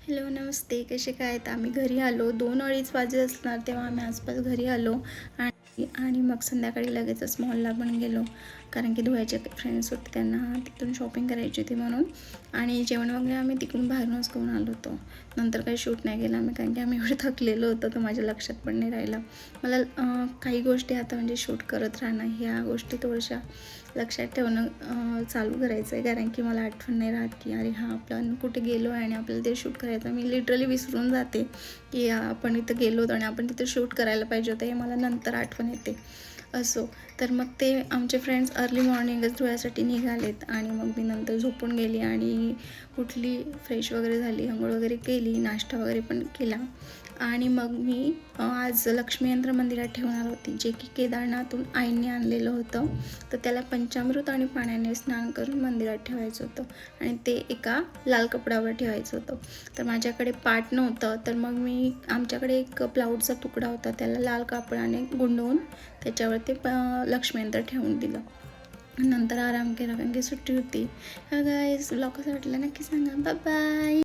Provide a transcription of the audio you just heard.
Hello, नमस्ते. कसे काय आहेत? आम्ही घरी आलो 2-2:30 वाजले असणार तेव्हा आम्ही आसपास घरी आलो आणि मग संध्याकाळी लगेचच मॉलला पण गेलो, कारण की धुळ्याचे फ्रेंड्स होते त्यांना तिथून शॉपिंग करायची होती म्हणून. आणि जेवण वगैरे आम्ही तिकडून बाहेरूनच करून आलो होतो. नंतर काही शूट नाही केलं आम्ही, कारण की आम्ही एवढं थकलेलो होतो तर माझ्या लक्षात पण नाही राहिलं. मला काही गोष्टी आता म्हणजे शूट करत राहणं ह्या गोष्टी थोड्याशा लक्षात ठेवणं चालू करायचं आहे, कारण की मला आठवण नाही राहत की अरे हां, आपण कुठे गेलो आहे आणि आपल्याला ते शूट करायचं. मी लिटरली विसरून जाते की आपण इथं गेलो होतो आणि आपण तिथं शूट करायला पाहिजे होतं, हे मला नंतर आठवण येते. असो, तर मग ते आमचे फ्रेंड्स अर्ली मॉर्निंगच धुळ्यासाठी निघालेत आणि मग मी नंतर झोपून गेली आणि उठली, फ्रेश वगैरे झाली, अंघोळ वगैरे केली, नाश्ता वगैरे पण केला. आणि मग मी आज लक्ष्मी यंत्र मंदिरात ठेवणार होती, जे की केदारनाथहून आईने आणलेलं होतं. तर त्याला पंचामृत आणि पाण्याने स्नान करून मंदिरात ठेवायचं होतं आणि ते एका लाल कपड्यावर ठेवायचं होतं. तर माझ्याकडे पाट नव्हतं, तर मग मी आमच्याकडे एक प्लाऊडचा तुकडा होता, त्याला लाल कापडाने गुंडवून त्याच्यावर ते लक्ष्मी यंत्र ठेवून दिलं. नंतर आराम केला, कारण की सुट्टी होती. गाईज, ब्लॉग कसा वाटला नक्की सांगा. Bye bye.